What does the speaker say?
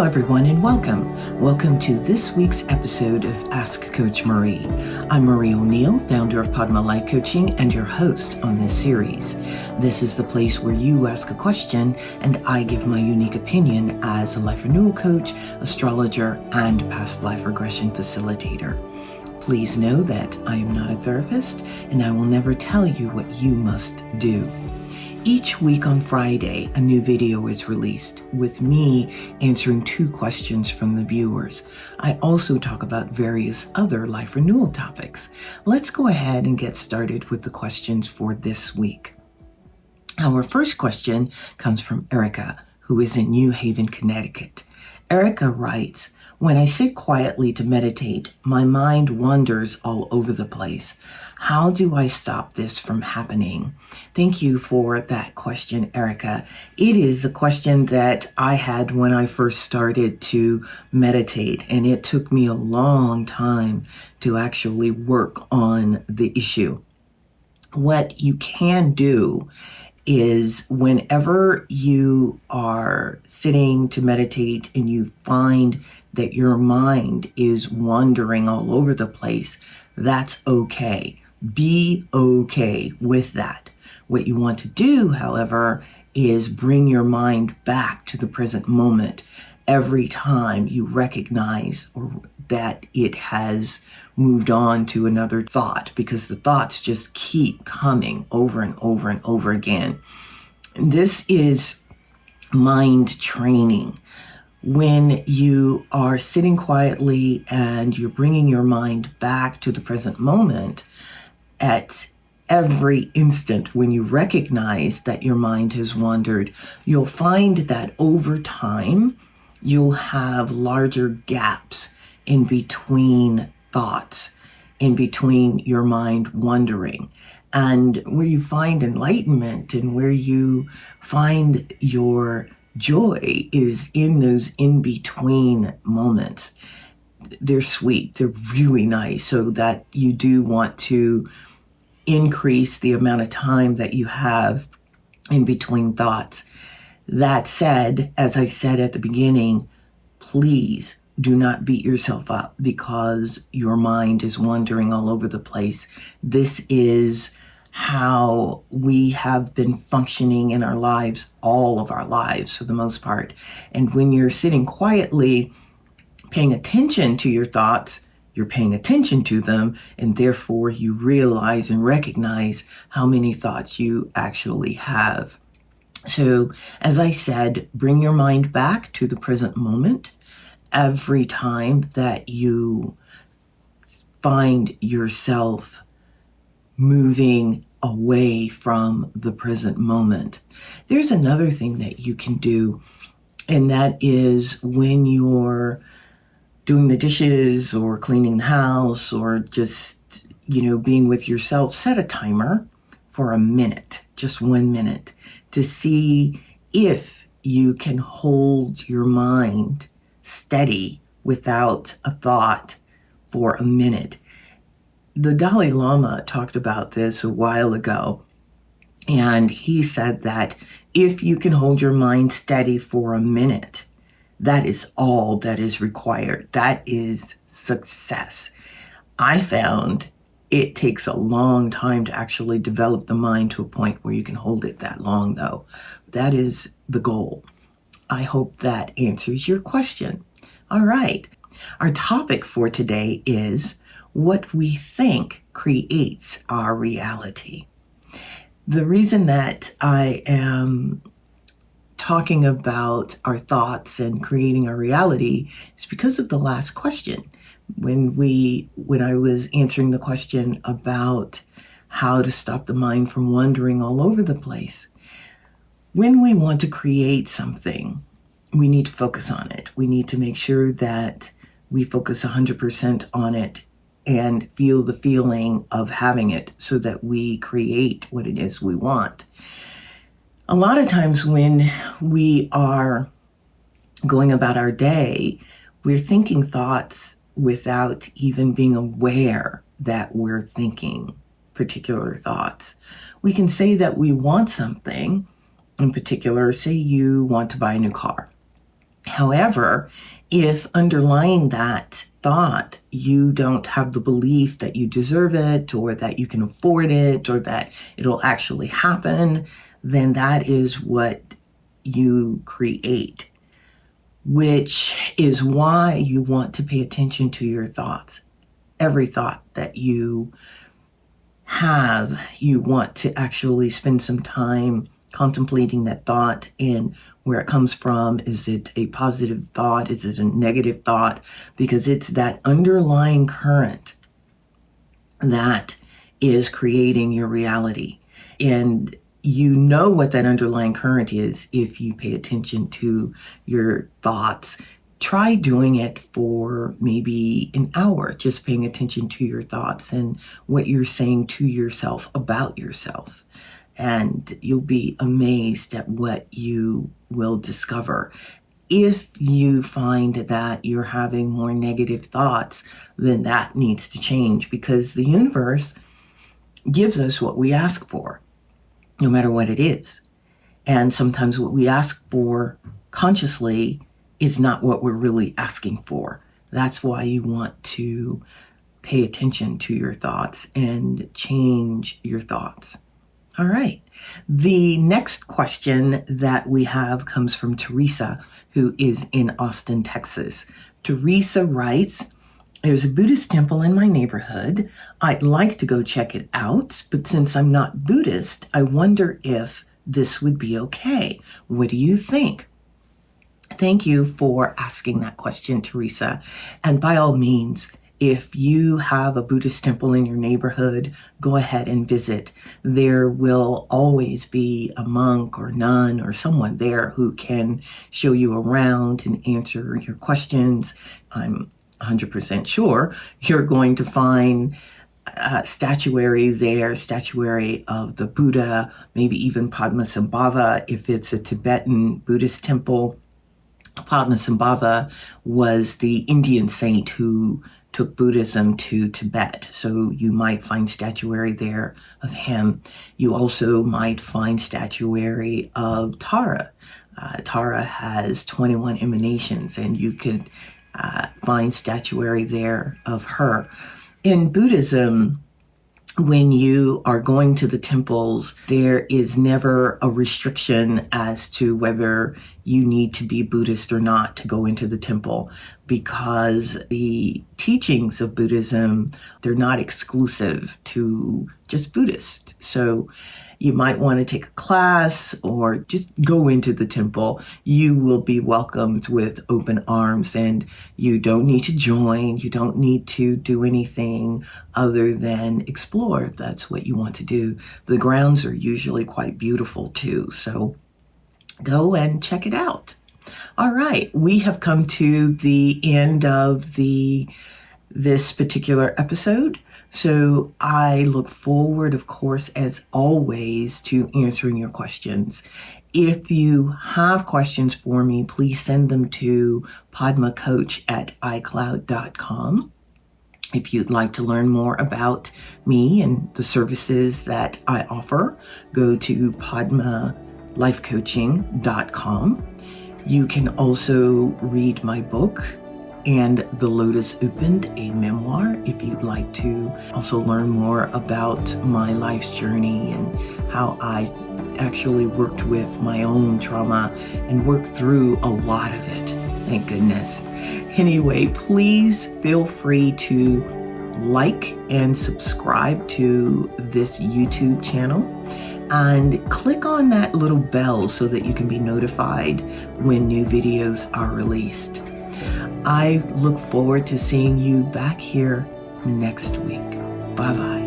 Hello everyone and welcome. Welcome to this week's episode of Ask Coach Marie. I'm Marie O'Neill, founder of Padma Life Coaching and your host on this series. This is the place where you ask a question and I give my unique opinion as a life renewal coach, astrologer, and past life regression facilitator. Please know that I am not a therapist and I will never tell you what you must do. Each week on Friday, a new video is released with me answering 2 questions from the viewers. I also talk about various other life renewal topics. Let's go ahead and get started with the questions for this week. Our first question comes from Erica, who is in New Haven, Connecticut. Erica writes, "When I sit quietly to meditate, my mind wanders all over the place. How do I stop this from happening?" Thank you for that question, Erica. It is a question that I had when I first started to meditate, and it took me a long time to actually work on the issue. What you can do is whenever you are sitting to meditate and you find that your mind is wandering all over the place, that's okay. Be okay with that. What you want to do, however, is bring your mind back to the present moment every time you recognize that it has moved on to another thought, because the thoughts just keep coming over and over and over again. This is mind training. When you are sitting quietly and you're bringing your mind back to the present moment, at every instant when you recognize that your mind has wandered, you'll find that over time, you'll have larger gaps in between thoughts, in between your mind wandering. And where you find enlightenment and where you find your joy is in those in-between moments. They're sweet, they're really nice, so that you do want to increase the amount of time that you have in between thoughts. That said, as I said at the beginning, please do not beat yourself up because your mind is wandering all over the place. This is how we have been functioning in our lives, all of our lives for the most part. And when you're sitting quietly, paying attention to your thoughts, you're paying attention to them, and therefore you realize and recognize how many thoughts you actually have. So, as I said, bring your mind back to the present moment every time that you find yourself moving away from the present moment. There's another thing that you can do, and that is when you're doing the dishes or cleaning the house or just, being with yourself, set a timer for a minute, just 1 minute, to see if you can hold your mind steady without a thought for a minute. The Dalai Lama talked about this a while ago, and he said that if you can hold your mind steady for a minute, that is all that is required. That is success. I found it takes a long time to actually develop the mind to a point where you can hold it that long, though. That is the goal. I hope that answers your question. All right. Our topic for today is what we think creates our reality. The reason that I am talking about our thoughts and creating our reality is because of the last question. When I was answering the question about how to stop the mind from wandering all over the place. When we want to create something, we need to focus on it. We need to make sure that we focus 100% on it and feel the feeling of having it so that we create what it is we want. A lot of times when we are going about our day, we're thinking thoughts without even being aware that we're thinking particular thoughts. We can say that we want something in particular. Say you want to buy a new car. However, if underlying that thought, you don't have the belief that you deserve it or that you can afford it or that it'll actually happen, then that is what you create, which is why you want to pay attention to your thoughts. Every thought that you have, you want to actually spend some time contemplating that thought and where it comes from. Is it a positive thought? Is it a negative thought? Because it's that underlying current that is creating your reality. And you know what that underlying current is if you pay attention to your thoughts. Try doing it for maybe an hour, just paying attention to your thoughts and what you're saying to yourself about yourself. And you'll be amazed at what you will discover. If you find that you're having more negative thoughts, then that needs to change, because the universe gives us what we ask for, no matter what it is. And sometimes what we ask for consciously is not what we're really asking for. That's why you want to pay attention to your thoughts and change your thoughts. All right. The next question that we have comes from Teresa, who is in Austin, Texas. Teresa writes, "There's a Buddhist temple in my neighborhood. I'd like to go check it out, but since I'm not Buddhist, I wonder if this would be okay. What do you think?" Thank you for asking that question, Teresa. And by all means, if you have a Buddhist temple in your neighborhood, go ahead and visit. There will always be a monk or nun or someone there who can show you around and answer your questions. I'm 100% sure you're going to find statuary there, statuary of the Buddha, maybe even Padmasambhava if it's a Tibetan Buddhist temple. Padmasambhava was the Indian saint who took Buddhism to Tibet. So you might find statuary there of him. You also might find statuary of Tara. Tara has 21 emanations, and you could find statuary there of her. In Buddhism, when you are going to the temples, there is never a restriction as to whether you need to be Buddhist or not to go into the temple, because the teachings of Buddhism, they're not exclusive to just Buddhists. So you might want to take a class or just go into the temple. You will be welcomed with open arms, and you don't need to join. You don't need to do anything other than explore if that's what you want to do. The grounds are usually quite beautiful too, so go and check it out. All right, we have come to the end of this particular episode. So I look forward, of course, as always, to answering your questions. If you have questions for me, please send them to padmacoach@icloud.com. If you'd like to learn more about me and the services that I offer, go to padmalifecoaching.com. You can also read my book, and The Lotus Opened, a memoir, if you'd like to also learn more about my life's journey and how I actually worked with my own trauma and worked through a lot of it. Thank goodness. Anyway, please feel free to like and subscribe to this YouTube channel, and click on that little bell so that you can be notified when new videos are released. I look forward to seeing you back here next week. Bye-bye.